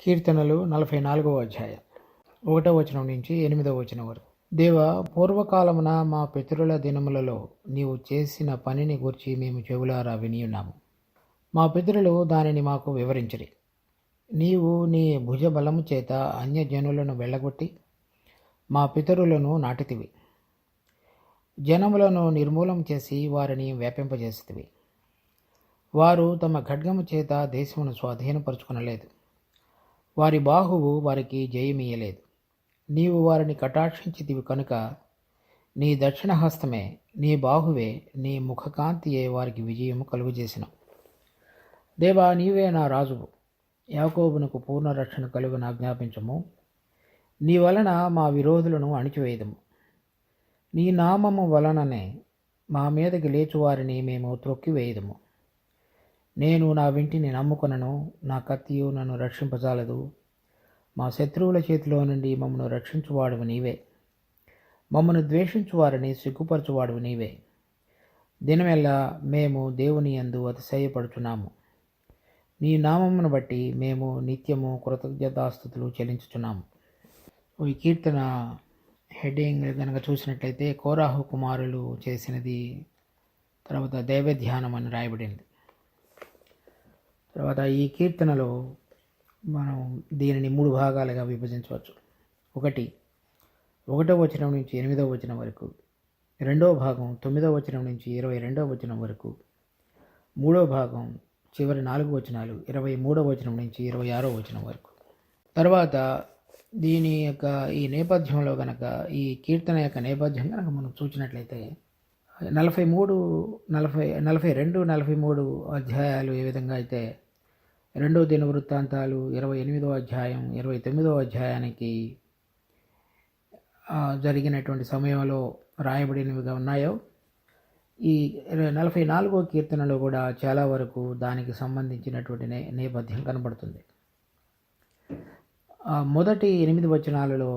కీర్తనలు 44వ అధ్యాయం 1వ వచనం నుంచి 8వ వచనం వరకు. దేవా, పూర్వకాలమున మా పితరుల దినములలో నీవు చేసిన పనిని గూర్చి మేము చెవులారా వినియున్నాము. మా పితరులు దానిని మాకు వివరించిరి. నీవు నీ భుజబలము చేత అన్యజనులను వెళ్ళగొట్టి మా పితరులను నాటితివి. జనములను నిర్మూలం చేసి వారిని వ్యాపింపజేసితివి. వారు తమ ఖడ్గము చేత దేశమును స్వాధీనపరుచుకొనలేదు. వారి బాహువు వారికి జయమీయలేదు. నీవు వారిని కటాక్షించితివి కనుక నీ దక్షిణ హస్తమే, నీ బాహువే, నీ ముఖకాంతియే వారికి విజయము కలుగజేసినవు. దేవా, నీవే నా రాజువు. యాకోబునకు పూర్ణ రక్షణ కలుగున ఆజ్ఞాపించము. నీ వలన మా విరోధులను అణిచివేయదము. నీ నామము వలననే మా మీదకి లేచువారిని మేము త్రొక్కివేయదము. నేను నా వింటిని నమ్ముకొనను, నా కత్తియు నన్ను రక్షింపజాలదు. మా శత్రువుల చేతిలో నుండి మమ్మను రక్షించువాడువు నీవే. మమ్మను ద్వేషించువారిని సిగ్గుపరచువాడువు నీవే. దినమెల్లా మేము దేవుని యందు అతిశయపడుచున్నాము. నీ నామమును బట్టి మేము నిత్యము కృతజ్ఞతాస్తుతులు చెల్లించుచున్నాము. ఈ కీర్తన హెడ్డింగ్ కనుక చూసినట్లయితే కోరాహు కుమారులు చేసినది, తర్వాత దైవధ్యానం అని రాయబడింది. తర్వాత ఈ కీర్తనలో మనం దీనిని 3 భాగాలుగా విభజించవచ్చు. 1వ వచనం నుంచి 8వ వచనం వరకు, 2వ భాగం 9వ వచనం నుంచి 22వ వచనం వరకు, 3వ భాగం చివరి 4 వచనాలు 23వ వచనం నుంచి 26వ వచనం వరకు. తర్వాత దీని యొక్క ఈ నేపథ్యంలో కనుక, ఈ కీర్తన యొక్క నేపథ్యం కనుక మనం చూసినట్లయితే 42, 43 అధ్యాయాలు ఏ విధంగా అయితే 2వ దినవృత్తాంతాలు 28వ అధ్యాయం 29వ అధ్యాయానికి జరిగినటువంటి సమయంలో రాయబడినవిగా ఉన్నాయో, ఈ 44వ కీర్తనలో కూడా చాలా వరకు దానికి సంబంధించినటువంటి నేపథ్యం కనబడుతుంది. మొదటి 8 వచనాలలో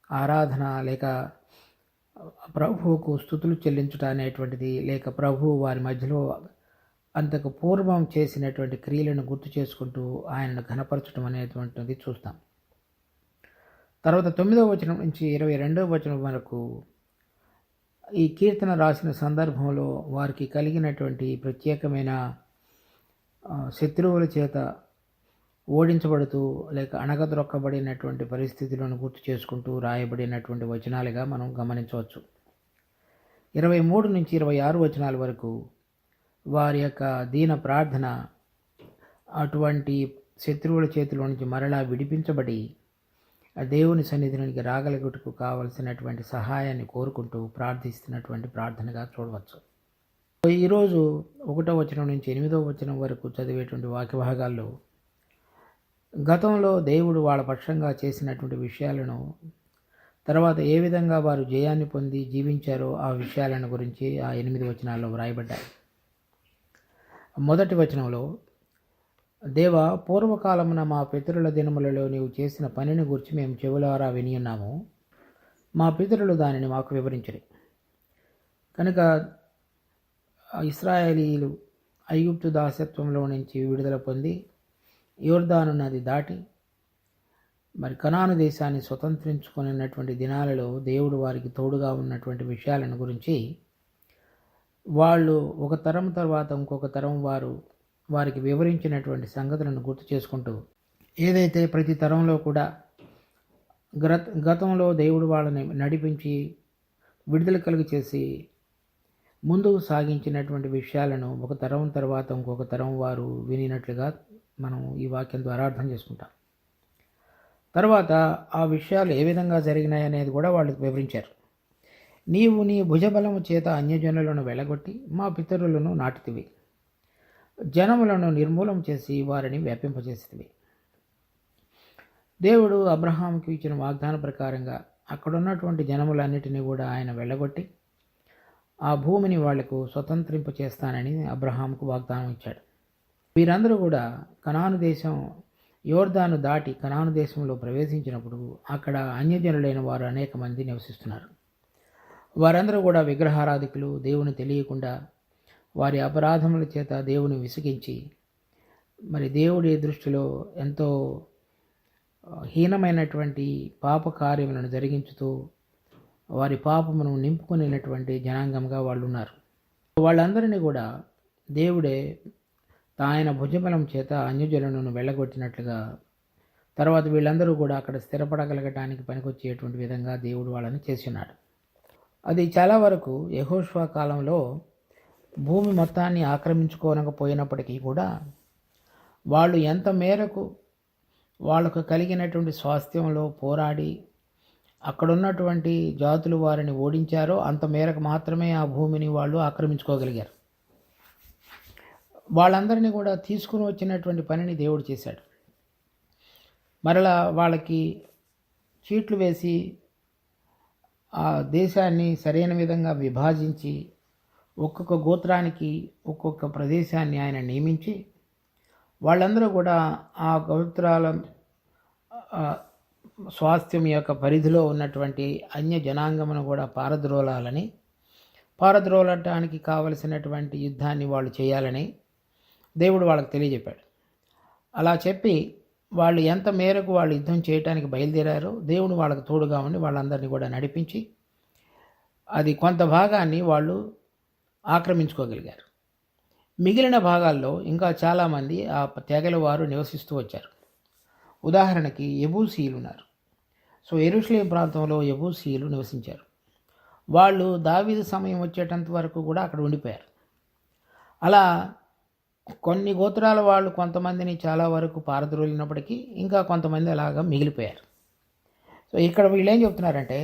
ఆరాధన లేక ప్రభువుకు స్తుతులు చెల్లించుట అనేటువంటిది, లేక ప్రభువు వారి మధ్యలో అంతకు పూర్వం చేసినటువంటి క్రియలను గుర్తు చేసుకుంటూ ఆయనను ఘనపరచడం అనేటువంటిది చూస్తాం. తర్వాత 9వ వచనం నుంచి 22వ వచనం వరకు ఈ కీర్తన రాసిన సందర్భంలో వారికి కలిగినటువంటి ప్రత్యేకమైన శత్రువుల చేత ఓడించబడుతూ లేక అణగద్రొక్కబడినటువంటి పరిస్థితులను గుర్తు చేసుకుంటూ రాయబడినటువంటి వచనాలుగా మనం గమనించవచ్చు. 23 నుంచి 26 వచనాల వరకు వారి యొక్క దీన ప్రార్థన అటువంటి శత్రువుల చేతిలో నుంచి మరలా విడిపించబడి దేవుని సన్నిధిలోనికి రాగలుగుటకు కావలసినటువంటి సహాయాన్ని కోరుకుంటూ ప్రార్థిస్తున్నటువంటి ప్రార్థనగా చూడవచ్చు. ఈరోజు 1వ వచనం నుంచి 8వ వచనం వరకు చదివేటువంటి వాక్య భాగాల్లో గతంలో దేవుడు వాళ్ళ పక్షంగా చేసినటువంటి విషయాలను, తర్వాత ఏ విధంగా వారు జయాన్ని పొంది జీవించారో ఆ విషయాలను గురించి ఆ 8 వచనాల్లో వ్రాయబడ్డాయి. మొదటి వచనంలో, దేవా, పూర్వకాలమున మా పితరుల దినములలో నీవు చేసిన పనిని గురించి మేము చెవులారా వినియున్నాము. మా పితరులు దానిని మాకు వివరించిరి. కనుక ఇశ్రాయేలీయులు ఐగుప్తు దాసత్వంలో నుంచి విడుదల పొంది యోర్దాను నది దాటి మరి కనాను దేశాన్ని స్వతంత్రించుకున్నటువంటి దినాలలో దేవుడు వారికి తోడుగా ఉన్నటువంటి విషయాలను గురించి వాళ్ళు ఒక తరం తర్వాత ఇంకొక తరం వారికి వివరించినటువంటి సంగతులను గుర్తు చేసుకుంటూ, ఏదైతే ప్రతి తరంలో కూడా గతంలో దేవుడు వాళ్ళని నడిపించి విడుదల కలుగు చేసి ముందుకు సాగించినటువంటి విషయాలను ఒక తరం తర్వాత ఇంకొక తరం వారు వినినట్లుగా మనం ఈ వాక్యం ద్వారా అర్థం చేసుకుంటాం. తర్వాత ఆ విషయాలు ఏ విధంగా జరిగినాయి అనేది కూడా వాళ్ళకి వివరించారు. నీవు నీ భుజబలము చేత అన్యజనులను వెళ్ళగొట్టి మా పితరులను నాటితివి. జనములను నిర్మూలం చేసి వారిని వ్యాపింపజేసితివి. దేవుడు అబ్రహాంకి ఇచ్చిన వాగ్దాన ప్రకారంగా అక్కడున్నటువంటి జనములన్నిటినీ కూడా ఆయన వెళ్ళగొట్టి ఆ భూమిని వాళ్లకు స్వతంత్రింప చేస్తానని అబ్రహాంకు వాగ్దానం ఇచ్చాడు. వీరందరూ కూడా కనాను దేశం యోర్దాను దాటి కనాను దేశంలో ప్రవేశించినప్పుడు అక్కడ అన్యజనులైన వారు అనేక మంది నివసిస్తున్నారు. వారందరూ కూడా విగ్రహారాధికులు, దేవుని తెలియకుండా వారి అపరాధముల చేత దేవుని విసిగించి మరి దేవుడి దృష్టిలో ఎంతో హీనమైనటువంటి పాప కార్యములను జరిగించుతూ వారి పాపమును నింపుకునేటువంటి జనాంగంగా వాళ్ళు ఉన్నారు. వాళ్ళందరినీ కూడా దేవుడే ఆయన భుజబలం చేత అన్యజనులను వెళ్ళగొట్టినట్లుగా తర్వాత వీళ్ళందరూ కూడా అక్కడ స్థిరపడగలగటానికి పనికొచ్చేటువంటి విధంగా దేవుడు వాళ్ళని చేస్తున్నాడు. అది చాలా వరకు యెహోషువ కాలంలో భూమి మొత్తాన్ని ఆక్రమించుకోనకపోయినప్పటికీ కూడా వాళ్ళు ఎంత మేరకు వాళ్ళకు కలిగినటువంటి స్వాస్థ్యంలో పోరాడి అక్కడున్నటువంటి జాతులు వారిని ఓడించారో అంత మేరకు మాత్రమే ఆ భూమిని వాళ్ళు ఆక్రమించుకోగలిగారు. వాళ్ళందరినీ కూడా తీసుకుని వచ్చినటువంటి పనిని దేవుడు చేశాడు. మరలా వాళ్ళకి చీట్లు వేసి ఆ దేశాన్ని సరైన విధంగా విభజించి ఒక్కొక్క గోత్రానికి ఒక్కొక్క ప్రదేశాన్ని ఆయన నియమించి వాళ్ళందరూ కూడా ఆ గోత్రాల స్వాస్థ్యం యొక్క పరిధిలో ఉన్నటువంటి అన్య జనాంగమును కూడా పారద్రోలటానికి కావలసినటువంటి యుద్ధాన్ని వాళ్ళు చేయాలని దేవుడు వాళ్ళకి తెలియజెప్పాడు. అలా చెప్పి వాళ్ళు ఎంత మేరకు వాళ్ళు యుద్ధం చేయడానికి బయలుదేరారో దేవుడు వాళ్ళకు తోడుగా ఉండి వాళ్ళందరినీ కూడా నడిపించి అది కొంత భాగాన్ని వాళ్ళు ఆక్రమించుకోగలిగారు. మిగిలిన భాగాల్లో ఇంకా చాలామంది ఆ తెగల వారు నివసిస్తూ వచ్చారు. ఉదాహరణకి యెబూసీయులు ఉన్నారు. సో యెరూషలేం ప్రాంతంలో యెబూసీయులు నివసించారు. వాళ్ళు దావీదు సమయం వచ్చేటంత వరకు కూడా అక్కడ ఉండిపోయారు. అలా కొన్ని గోత్రాల వాళ్ళు కొంతమందిని చాలా వరకు పారద్రోలినప్పటికీ ఇంకా కొంతమంది అలాగా మిగిలిపోయారు. సో ఇక్కడ వీళ్ళు ఏం చెప్తున్నారంటే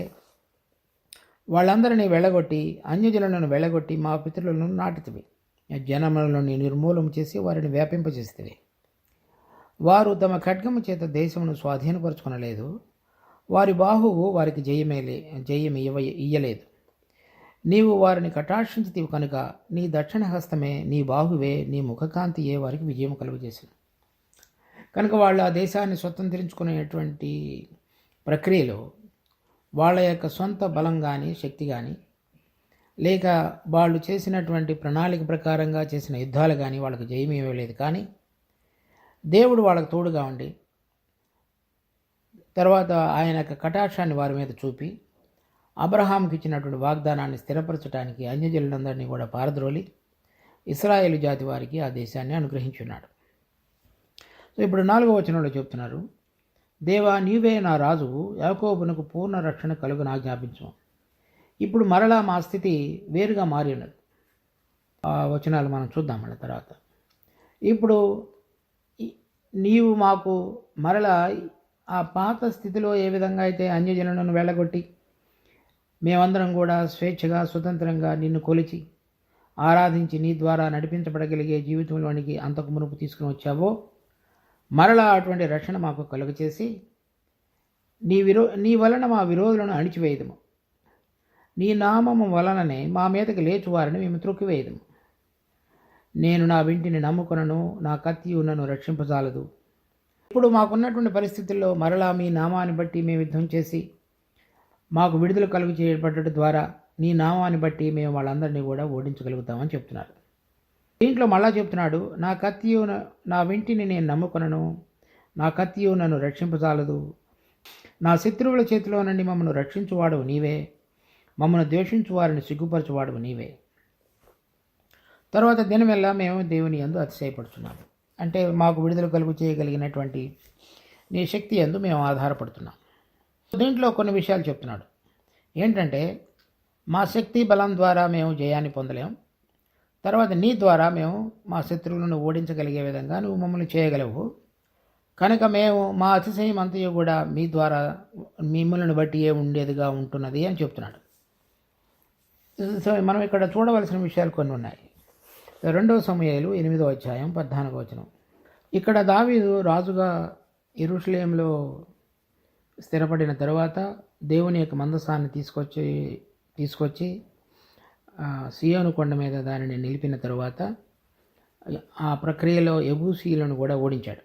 వాళ్ళందరినీ వెళ్ళగొట్టి అన్యజనులను వెళ్ళగొట్టి మా పితరులను నాటితివి, జనములను నిర్మూలం చేసి వారిని వ్యాపింపజేస్తుంది. వారు తమ ఖడ్గము చేత దేశమును స్వాధీనపరుచుకొనలేదు, వారి బాహువు వారికి జయం ఇయ్యలేదు. నీవు వారిని కటాక్షించితివి కనుక నీ దక్షిణ హస్తమే, నీ బాహువే, నీ ముఖకాంతియే వారికి విజయం కలుగజేసింది. కనుక వాళ్ళు ఆ దేశాన్ని స్వతంత్రించుకునేటువంటి ప్రక్రియలో వాళ్ళ యొక్క సొంత బలం కానీ శక్తి కానీ లేక వాళ్ళు చేసినటువంటి ప్రణాళిక ప్రకారంగా చేసిన యుద్ధాలు కానీ వాళ్ళకి జయం ఇవ్వలేదు. కానీ దేవుడు వాళ్ళకు తోడుగా ఉండి తర్వాత ఆయన యొక్క కటాక్షాన్ని వారి మీద చూపి అబ్రహాంకి ఇచ్చినటువంటి వాగ్దానాన్ని స్థిరపరచడానికి అన్యజనులందరినీ కూడా పారద్రోలి ఇశ్రాయేలు జాతి వారికి ఆ దేశాన్ని అనుగ్రహించున్నాడు. సో ఇప్పుడు 4వ వచనంలో చెప్తున్నారు, దేవా నీవే నా రాజువు, యాకోబునకు పూర్ణ రక్షణ కలుగును ఆజ్ఞాపించు. ఇప్పుడు మరలా మా స్థితి వేరుగా మారి ఉన్నది. ఆ వచనాలు మనం చూద్దాం మళ్ళీ తర్వాత. ఇప్పుడు నీవు మాకు మరలా ఆ పాత స్థితిలో ఏ విధంగా అయితే అన్యజనులను వెళ్ళగొట్టి మేమందరం కూడా స్వేచ్ఛగా స్వతంత్రంగా నిన్ను కొలిచి ఆరాధించి నీ ద్వారా నడిపించబడగలిగే జీవితంలోనికి అంతకు మునుపు తీసుకుని వచ్చావో మరలా అటువంటి రక్షణ మాకు కలుగచేసి నీ వలన మా విరోధులను అణిచివేయదము, నీ నామము వలననే మా మీదకి లేచువారిని మేము త్రొక్కివేయదము. నేను నా వింటిని నమ్ముకొనను, నా కత్తియు నన్ను రక్షింపజాలదు. ఇప్పుడు మాకున్నటువంటి పరిస్థితుల్లో మరలా మీ నామాన్ని బట్టి మేము యుద్ధం చేసి మాకు విడుదల కలుగు చేయబడ్డ ద్వారా నీ నామాన్ని బట్టి మేము వాళ్ళందరినీ కూడా ఓడించగలుగుతామని చెప్తున్నారు. దీంట్లో మళ్ళా చెప్తున్నాడు, నా కత్తియు నా వింటిని నేను నమ్ముకొనను, నా కత్తియు నన్ను రక్షింపజాలదు. నా శత్రువుల చేతిలో నుండి మమ్మల్ని రక్షించువాడు నీవే, మమ్మల్ని ద్వేషించు వారిని సిగ్గుపరచువాడు నీవే. తర్వాత దినమెల్లా మేము దేవుని యందు అతిశయపడుతున్నాము. అంటే మాకు విడుదల కలుగు చేయగలిగినటువంటి నీ శక్తి యందు మేము ఆధారపడుతున్నాం. దీంట్లో కొన్ని విషయాలు చెప్తున్నాడు. ఏంటంటే మా శక్తి బలం ద్వారా మేము జయాన్ని పొందలేం, తర్వాత నీ ద్వారా మేము మా శత్రువులను ఓడించగలిగే విధంగా నువ్వు మమ్మల్ని చేయగలవు. కనుక మేము మా అతిశయం అంతయు కూడా మీ ద్వారా మిమ్మల్ని బట్టి ఉండేదిగా ఉంటున్నది అని చెప్తున్నాడు. సో మనం ఇక్కడ చూడవలసిన విషయాలు కొన్ని ఉన్నాయి. 2 సమూయేలు 8వ అధ్యాయం 14వ వచనం. ఇక్కడ దావీదు రాజుగా యెరూషలేంలో స్థిరపడిన తరువాత దేవుని యొక్క మందసాన్ని తీసుకొచ్చి సియోను కొండ మీద దానిని నిలిపిన తరువాత ఆ ప్రక్రియలో యెబూసీయులను కూడా ఓడించాడు.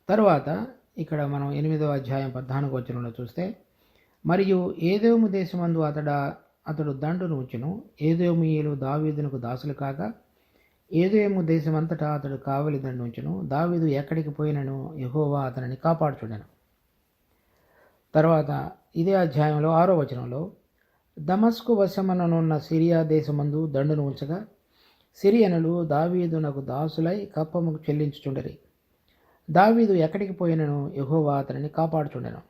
తర్వాత ఇక్కడ మనం 8వ అధ్యాయం 14వ వచనంలో చూస్తే, మరియు ఏదోము దేశమందు అతడు దండును ఉంచును, ఏదోమీయులు దావీదునకు దాసులు కాగా ఏదోము దేశమంతటా అతడు కావలి దండుంచును. దావీదు ఎక్కడికి పోయినను యెహోవా అతనిని కాపాడుచుండెను. తర్వాత ఇదే అధ్యాయంలో 6వ వచనంలో, దమస్కు వశమననున్న సిరియా దేశమందు దండును ఉంచగా సిరియనులు దావీదునకు దాసులై కప్పముకు చెల్లించుచుండరి. దావీదు ఎక్కడికి పోయినను యెహోవా అతనిని కాపాడుచుండెను.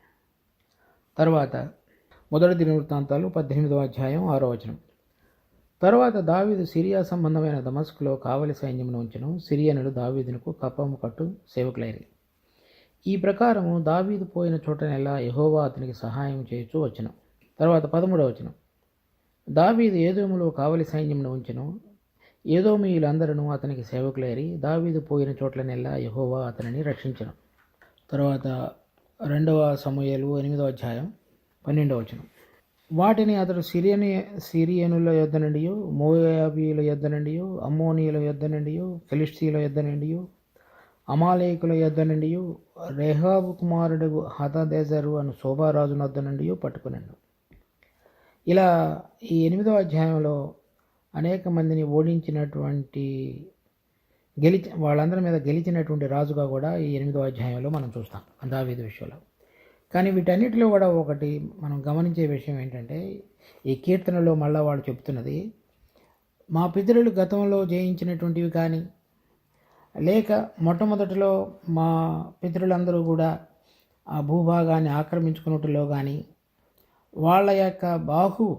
తర్వాత మొదటి దినవృత్తాంతాలు 18వ అధ్యాయం 6వ వచనం. తరువాత దావీదు సిరియా సంబంధమైన దమస్కులో కావలి సైన్యమును ఉంచెను. సిరియనులు దావీదునకు కప్పము కట్టు సేవకులైరి. ఈ ప్రకారము దావీదు పోయిన చోటనెల్లా యెహోవా అతనికి సహాయం చేయుచూ వచ్చెను. తర్వాత 13వ వచనం. దావీదు ఏదోములో కావలి సైన్యమును ఉంచెను. ఏదోమీయులందరూ అతనికి సేవకులైరి. దావీదు పోయిన చోట్లనెల్లా యెహోవా అతనిని రక్షించెను. తర్వాత 2వ సమూయేలు 8వ అధ్యాయం 12వ వచనం. వాటిని అతడు సిరియనుల యొద్ద నుండి, మోయాబీయుల యొద్ద నుండి, అమ్మోనీయుల యొద్ద నుండి, ఫిలిష్తీయుల యొద్ద నుండి, అమాలేకుల యొద్ద నుండి, రెహాబు కుమారుడు హదదెజరు అను శోభారాజు వద్ద నుండి పట్టుకున్నాడు. ఇలా ఈ 8వ అధ్యాయంలో అనేక మందిని ఓడించినటువంటి వాళ్ళందరి మీద గెలిచినటువంటి రాజుగా కూడా ఈ 8వ అధ్యాయంలో మనం చూస్తాం దావీదు విషయంలో. కానీ వీటన్నిటిలో కూడా ఒకటి మనం గమనించే విషయం ఏంటంటే, ఈ కీర్తనలో మళ్ళా వాళ్ళు చెప్తున్నది, మా పితరులు గతంలో జయించినటువంటివి కానీ, లేక మొట్టమొదటిలో మా పితరులందరూ కూడా ఆ భూభాగాన్ని ఆక్రమించుకున్నట్టులో కానీ, వాళ్ళ యొక్క బాహు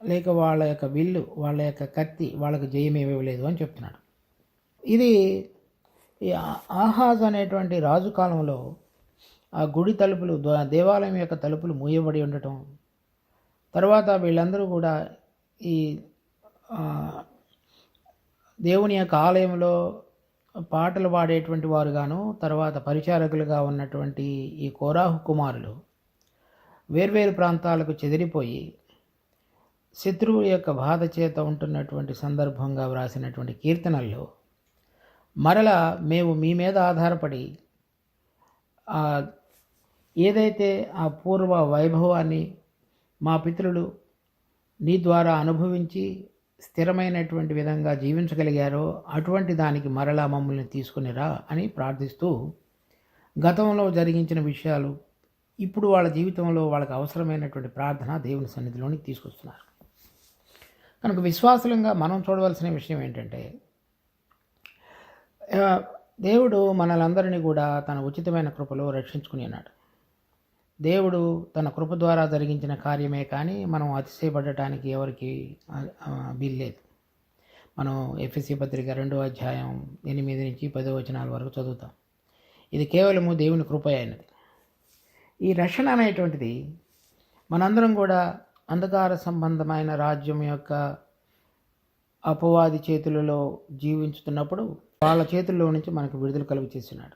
లేక వాళ్ళ యొక్క విల్లు, వాళ్ళ యొక్క కత్తి వాళ్ళకు జయమేమివ్వలేదు అని చెప్తున్నాడు. ఇది ఈ ఆహాజ్ అనేటువంటి రాజు కాలంలో ఆ గుడి తలుపులు, దేవాలయం యొక్క తలుపులు మూయబడి ఉండటం, తర్వాత వీళ్ళందరూ కూడా ఈ దేవుని యొక్క ఆలయంలో పాటలు పాడేటువంటి వారుగాను, తర్వాత పరిచారకులుగా ఉన్నటువంటి ఈ కోరాహు కుమారులు వేర్వేరు ప్రాంతాలకు చెదిరిపోయి శత్రువు యొక్క బాధ చేత ఉంటున్నటువంటి సందర్భంగా వ్రాసినటువంటి కీర్తనల్లో మరలా మేము మీ మీద ఆధారపడి ఏదైతే ఆ పూర్వ వైభవాన్ని మా పితరులు నీ ద్వారా అనుభవించి స్థిరమైనటువంటి విధంగా జీవించగలిగారో అటువంటి దానికి మరలా మమ్మల్ని తీసుకునిరా అని ప్రార్థిస్తూ గతంలో జరిగించిన విషయాలు ఇప్పుడు వాళ్ళ జీవితంలో వాళ్ళకి అవసరమైనటువంటి ప్రార్థన దేవుని సన్నిధిలోనికి తీసుకొస్తున్నారు. కనుక విశ్వాసులంగా మనం చూడవలసిన విషయం ఏంటంటే, దేవుడు మనలందరినీ కూడా తన ఉచితమైన కృపలో రక్షించుకుని ఉన్నాడు. దేవుడు తన కృప ద్వారా జరిగించిన కార్యమే కానీ మనం అతిశయపడటానికి ఎవరికి వీల్లేదు. మనం ఎఫెసీ పత్రిక 2వ అధ్యాయం 8 నుంచి 10 వచనాల వరకు చదువుతాం. ఇది కేవలము దేవుని కృప అయినది. ఈ రక్షణ అనేటువంటిది మనందరం కూడా అంధకార సంబంధమైన రాజ్యం యొక్క అపవాది చేతులలో జీవించుతున్నప్పుడు వాళ్ళ చేతుల్లో నుంచి మనకు విడుదల కలుగు చేసినాడు.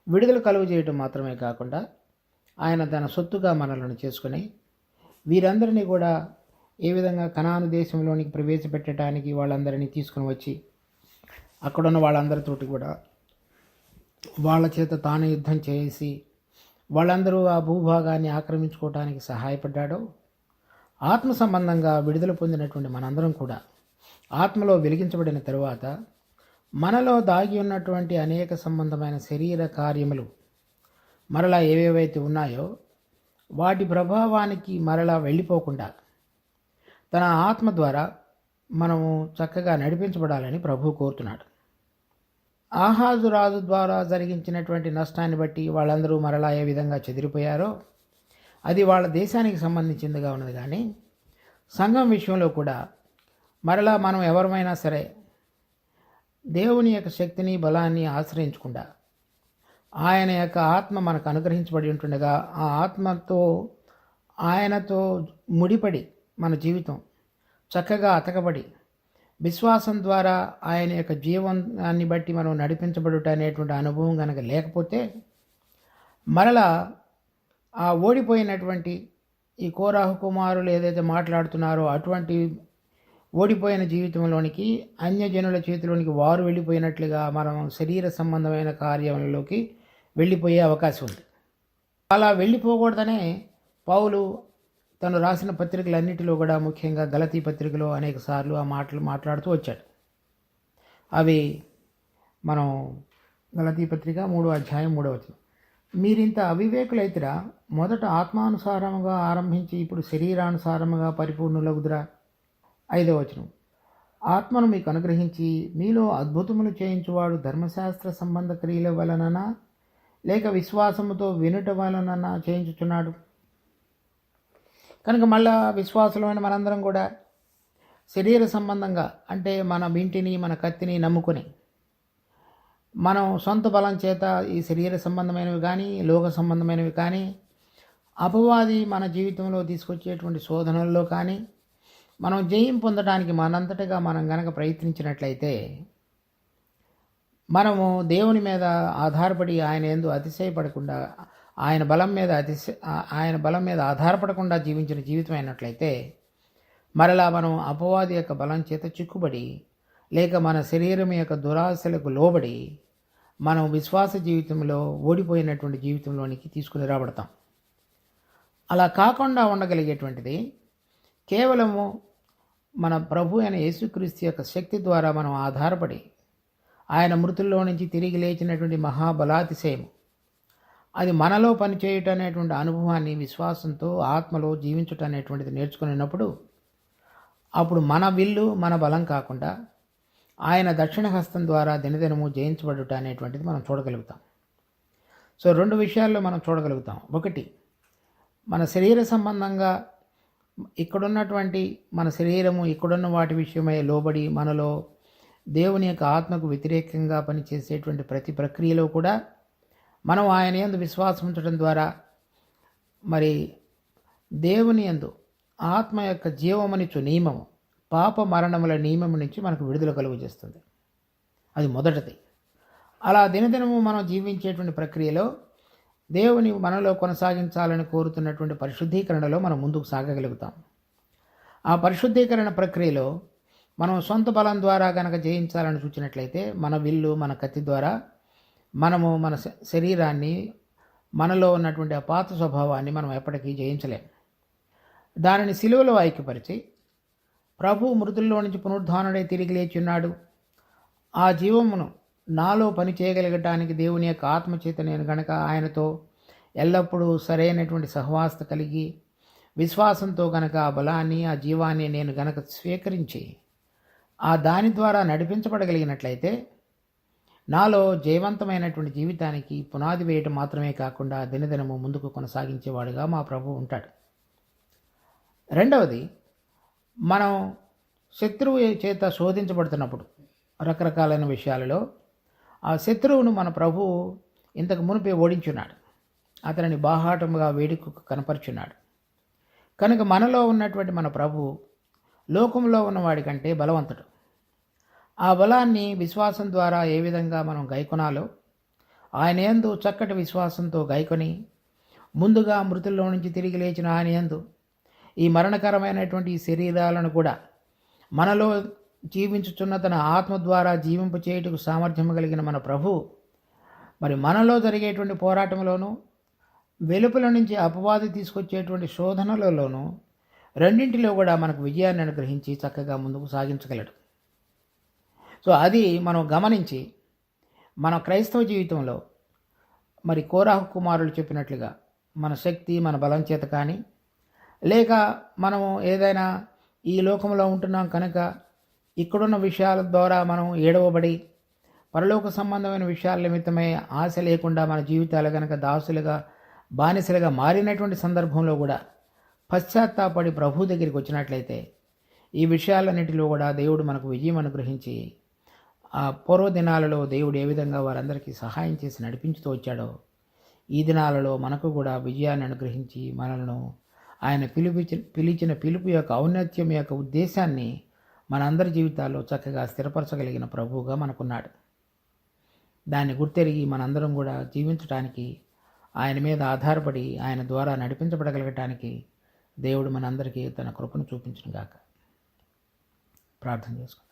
విడుదల కలుగు చేయటం మాత్రమే కాకుండా ఆయన తన సొత్తుగా మనలను చేసుకుని వీరందరినీ కూడా ఏ విధంగా కనాను దేశంలోనికి ప్రవేశపెట్టడానికి వాళ్ళందరినీ తీసుకుని వచ్చి అక్కడున్న వాళ్ళందరితోటి కూడా వాళ్ళ చేత తాను యుద్ధం చేసి వాళ్ళందరూ ఆ భూభాగాన్ని ఆక్రమించుకోవడానికి సహాయపడ్డాడో, ఆత్మ సంబంధంగా విడుదల పొందినటువంటి మనందరం కూడా ఆత్మలో వెలిగించబడిన తరువాత మనలో దాగి ఉన్నటువంటి అనేక సంబంధమైన శరీర కార్యములు మరలా ఏవేవైతే ఉన్నాయో వాటి ప్రభావానికి మరలా వెళ్ళిపోకుండా తన ఆత్మ ద్వారా మనము చక్కగా నడిపించబడాలని ప్రభువు కోరుతున్నాడు. ఆహాజు రాజు ద్వారా జరిగించినటువంటి నష్టాన్ని బట్టి వాళ్ళందరూ మరలా ఏ విధంగా చెదిరిపోయారో అది వాళ్ళ దేశానికి సంబంధించిందిగా ఉన్నది. కానీ సంఘం విషయంలో కూడా మరలా మనం ఎవరమైనా సరే దేవుని యొక్క శక్తిని బలాన్ని ఆశ్రయించకుండా ఆయన యొక్క ఆత్మ మనకు అనుగ్రహించబడి ఉంటుండగా ఆ ఆత్మతో ఆయనతో ముడిపడి మన జీవితం చక్కగా అతకబడి విశ్వాసం ద్వారా ఆయన యొక్క జీవనాన్ని బట్టి మనం నడిపించబడుట అనేటువంటి అనుభవం కనుక లేకపోతే మరలా ఆ ఓడిపోయినటువంటి ఈ కోరాహు కుమారులు ఏదైతే మాట్లాడుతున్నారో అటువంటి ఓడిపోయిన జీవితంలోనికి అన్యజనుల చేతిలోనికి వారు వెళ్ళిపోయినట్లుగా మనం శరీర సంబంధమైన కార్యాలలోకి వెళ్ళిపోయే అవకాశం ఉంది. అలా వెళ్ళిపోకూడదనే పౌలు తను రాసిన పత్రికలన్నిటిలో కూడా ముఖ్యంగా గలతీ పత్రికలో అనేక సార్లు ఆ మాటలు మాట్లాడుతూ వచ్చాడు. అవి మనం గలతీ పత్రిక 3:3 మీరింత అవివేకులైతిరా, మొదట ఆత్మానుసారముగా ఆరంభించి ఇప్పుడు శరీరానుసారముగా పరిపూర్ణులగుదురా. 5 ఆత్మను మీకు అనుగ్రహించి మీలో అద్భుతములు చేయించువాడు ధర్మశాస్త్ర సంబంధ క్రియల వలననా లేక విశ్వాసముతో వినుట వలననా చేయించుచున్నాడు. కనుక మళ్ళా విశ్వాసులమైన మనందరం కూడా శరీర సంబంధంగా, అంటే మన ఇంటిని మన కత్తిని నమ్ముకొని మనం సొంత బలం చేత ఈ శరీర సంబంధమైనవి కానీ లోక సంబంధమైనవి కానీ అపవాది మన జీవితంలో తీసుకొచ్చేటువంటి శోధనల్లో కానీ మనం జయం పొందడానికి మనంతటగా మనం గనక ప్రయత్నించినట్లయితే మనము దేవుని మీద ఆధారపడి ఆయన యందు అతిశయపడకుండా ఆయన బలం మీద ఆధారపడకుండా జీవించిన జీవితం అయినట్లయితే మరలా మనం అపవాది యొక్క బలం చేత చిక్కుబడి లేక మన శరీరం యొక్క దురాశలకు లోబడి మనం విశ్వాస జీవితంలో ఓడిపోయినటువంటి జీవితంలోనికి తీసుకుని రాబడతాం. అలా కాకుండా ఉండగలిగేటువంటిది కేవలము మన ప్రభు అయిన యేసుక్రీస్తు యొక్క శక్తి ద్వారా మనం ఆధారపడి ఆయన మృతుల్లో నుంచి తిరిగి లేచినటువంటి మహాబలాతిశయము అది మనలో పనిచేయటం అనేటువంటి అనుభవాన్ని విశ్వాసంతో ఆత్మలో జీవించటం అనేటువంటిది నేర్చుకున్నప్పుడు అప్పుడు మన విల్లు మన బలం కాకుండా ఆయన దక్షిణ హస్తం ద్వారా దినదినము జయించబడుట అనేటువంటిది మనం చూడగలుగుతాం. సో 2 విషయాల్లో మనం చూడగలుగుతాం. ఒకటి, మన శరీర సంబంధంగా ఇక్కడున్నటువంటి మన శరీరము ఇక్కడున్న వాటి విషయమై లోబడి మనలో దేవుని యొక్క ఆత్మకు వ్యతిరేకంగా పనిచేసేటువంటి ప్రతి ప్రక్రియలో కూడా మనం ఆయన యందు విశ్వాసం ఉంచడం ద్వారా మరి దేవుని యందు ఆత్మ యొక్క జీవమనిచ్చు నియమము, పాప మరణముల నియమము నుంచి మనకు విడుదల కలుగు చేస్తుంది. అది మొదటిది. అలా దినదినము మనం జీవించేటువంటి ప్రక్రియలో దేవుని మనలో కొనసాగించాలని కోరుతున్నటువంటి పరిశుద్ధీకరణలో మనం ముందుకు సాగగలుగుతాం. ఆ పరిశుద్ధీకరణ ప్రక్రియలో మనం సొంత బలం ద్వారా కనుక జయించాలని చూచినట్లయితే మన విల్లు మన కత్తి ద్వారా మనము మన శరీరాన్ని, మనలో ఉన్నటువంటి ఆ పాత స్వభావాన్ని మనం ఎప్పటికీ జయించలేం. దానిని సిలువలో ఐక్యపరిచి ప్రభు మృతుల్లో నుంచి పునరుద్ధానుడై తిరిగి లేచున్నాడు, ఆ జీవమును నాలో పని చేయగలగటానికి దేవుని యొక్క ఆత్మచేత నేను గనక ఆయనతో ఎల్లప్పుడూ సరైనటువంటి సహవాసత కలిగి విశ్వాసంతో గనక ఆ బలాన్ని ఆ జీవాన్ని నేను గనక స్వీకరించి ఆ దాని ద్వారా నడిపించబడగలిగినట్లయితే నాలో జయవంతమైనటువంటి జీవితానికి పునాది వేయటం మాత్రమే కాకుండా దినదినము ముందుకు కొనసాగించేవాడుగా మా ప్రభు ఉంటాడు. రెండవది, మనం శత్రువు చేత శోధించబడుతున్నప్పుడు రకరకాలైన విషయాలలో ఆ శత్రువును మన ప్రభు ఇంతకు మునిపే ఓడించున్నాడు, అతనిని బాహాటముగా వేడుకకు కనపరుచున్నాడు. కనుక మనలో ఉన్నటువంటి మన ప్రభు లోకంలో ఉన్నవాడి కంటే బలవంతుడు. ఆ బలాన్ని విశ్వాసం ద్వారా ఏ విధంగా మనం గైకొనాలో ఆయన యందు చక్కటి విశ్వాసంతో గైకొని ముందుగా మృతుల్లో నుంచి తిరిగి లేచిన ఆయన యందు ఈ మరణకరమైనటువంటి ఈ శరీరాలను కూడా మనలో జీవించుచున్న తన ఆత్మ ద్వారా జీవింపు చేయుటకు సామర్థ్యం కలిగిన మన ప్రభు మరి మనలో జరిగేటువంటి పోరాటంలోనూ వెలుపల నుంచి అపవాది తీసుకొచ్చేటువంటి శోధనలలోనూ రెండింటిలో కూడా మనకు విజయాన్ని అనుగ్రహించి చక్కగా ముందుకు సాగించగలడు. సో అది మనం గమనించి మన క్రైస్తవ జీవితంలో మరి కోరాహు కుమారులు చెప్పినట్లుగా మన శక్తి మన బలం చేత కానీ లేక మనము ఏదైనా ఈ లోకంలో ఉంటున్నాం కనుక ఇక్కడున్న విషయాల ద్వారా మనం ఏడవబడి పరలోక సంబంధమైన విషయాల నిమిత్తమై ఆశ లేకుండా మన జీవితాలు కనుక దాసులుగా బానిసలుగా మారినటువంటి సందర్భంలో కూడా పశ్చాత్తాపడి ప్రభు దగ్గరికి వచ్చినట్లయితే ఈ విషయాలన్నిటిలో కూడా దేవుడు మనకు విజయం అనుగ్రహించి ఆ పూర్వ దినాలలో దేవుడు ఏ విధంగా వారందరికీ సహాయం చేసి నడిపించుతూ వచ్చాడో ఈ దినాలలో మనకు కూడా విజయాన్ని అనుగ్రహించి మనలను ఆయన పిలిచిన పిలుపు యొక్క ఔన్నత్యం యొక్క ఉద్దేశాన్ని మనందరి జీవితాల్లో చక్కగా స్థిరపరచగలిగిన ప్రభువుగా మనకున్నాడు. దాన్ని గుర్తెరిగి మనందరం కూడా జీవించడానికి ఆయన మీద ఆధారపడి ఆయన ద్వారా నడిపించబడగలగటానికి దేవుడు మనందరికీ తన కృపను చూపించునుగాక. ప్రార్థన చేసుకుందాం.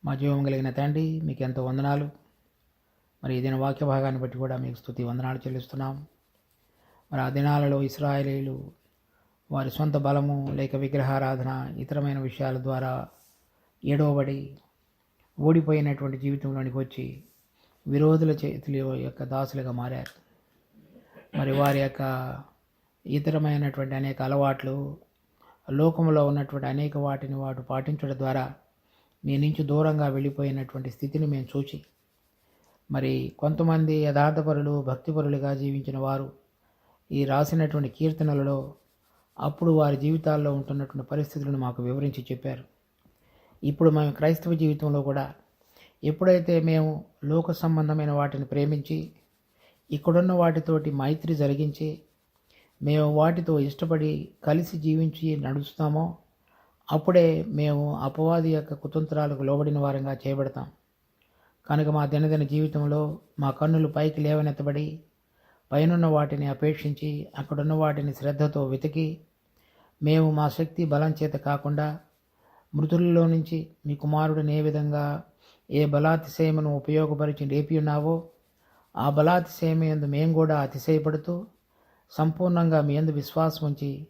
మా జీవం కలిగిన తండ్రి, మీకు ఎంతో వందనాలు. మరి ఈ దిన వాక్య భాగాన్ని బట్టి కూడా మీకు స్తుతి వందనాలు చెల్లిస్తున్నాం. మరి ఆ దినాలలో ఇశ్రాయేలీయులు వారి సొంత బలము లేక విగ్రహారాధన ఇతరమైన విషయాల ద్వారా ఏడవబడి ఓడిపోయినటువంటి జీవితంలోనికి వచ్చి విరోధుల చేతుల యొక్క దాసులుగా మారారు. మరి వారి యొక్క ఇతరమైనటువంటి అనేక అలవాట్లు, లోకంలో ఉన్నటువంటి అనేక వాటిని వాడు పాటించడం ద్వారా మీ నుంచి దూరంగా వెళ్ళిపోయినటువంటి స్థితిని మేము చూచి, మరి కొంతమంది యథార్థపరులు భక్తిపరులుగా జీవించిన వారు ఈ రాసినటువంటి కీర్తనలలో అప్పుడు వారి జీవితాల్లో ఉంటున్నటువంటి పరిస్థితులను మాకు వివరించి చెప్పారు. ఇప్పుడు మేము క్రైస్తవ జీవితంలో కూడా ఎప్పుడైతే మేము లోక సంబంధమైన వాటిని ప్రేమించి ఇక్కడున్న వాటితోటి మైత్రి జరిగించి మేము వాటితో ఇష్టపడి కలిసి జీవించి నడుస్తామో అప్పుడే మేము అపవాది యొక్క కుతంత్రాలకు లోబడిన వారంగా చేయబడతాం. కనుక మా దినదిన జీవితంలో మా కన్నులు పైకి లేవనెత్తబడి పైనున్న వాటిని అపేక్షించి అక్కడున్న వాటిని శ్రద్ధతో వెతికి మేము మా శక్తి బలం చేత కాకుండా మృతులలో నుంచి మీ కుమారుడిని ఏ విధంగా ఏ బలాతిశయమును ఉపయోగపరిచి లేపి ఉన్నావో ఆ బలాతిశయమందు మేము కూడా అతిశయపడుతూ సంపూర్ణంగా మీ యందు విశ్వాసం ఉంచి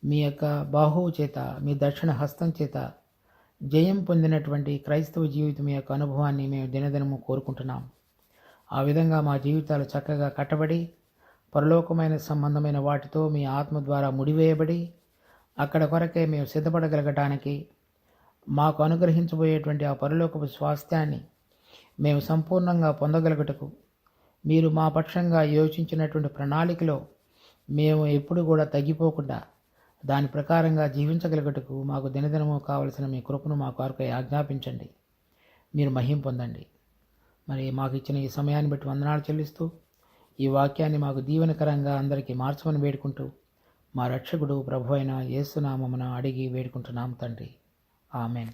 మీ యొక్క బాహువు చేత మీ దక్షిణ హస్తం చేత జయం పొందినటువంటి క్రైస్తవ జీవితం యొక్క అనుభవాన్ని మేము దినదినము కోరుకుంటున్నాం. ఆ విధంగా మా జీవితాలు చక్కగా కట్టబడి పరలోకమైన సంబంధమైన వాటితో మీ ఆత్మ ద్వారా ముడివేయబడి అక్కడ కొరకే మేము సిద్ధపడగలగటానికి మాకు అనుగ్రహించబోయేటువంటి ఆ పరలోకపు స్వాస్థ్యాన్ని మేము సంపూర్ణంగా పొందగలుగుటకు మీరు మా పక్షంగా యోచించినటువంటి ప్రణాళికలో మేము ఎప్పుడు కూడా తగ్గిపోకుండా దాని ప్రకారంగా జీవించగలుగుటకు మాకు దినదినము కావలసిన మీ కృపను మా కొరకై ఆజ్ఞాపించండి. మీరు మహిం పొందండి. మరి మాకు ఇచ్చిన ఈ సమయాన్ని బట్టి వందనాలు చెల్లిస్తూ ఈ వాక్యాన్ని మాకు దీవెనకరంగా అందరికీ మార్చమని వేడుకుంటూ మా రక్షకుడు ప్రభు అయిన యేసు నామమున అడిగి వేడుకుంటున్నాం తండ్రి. ఆమెన్.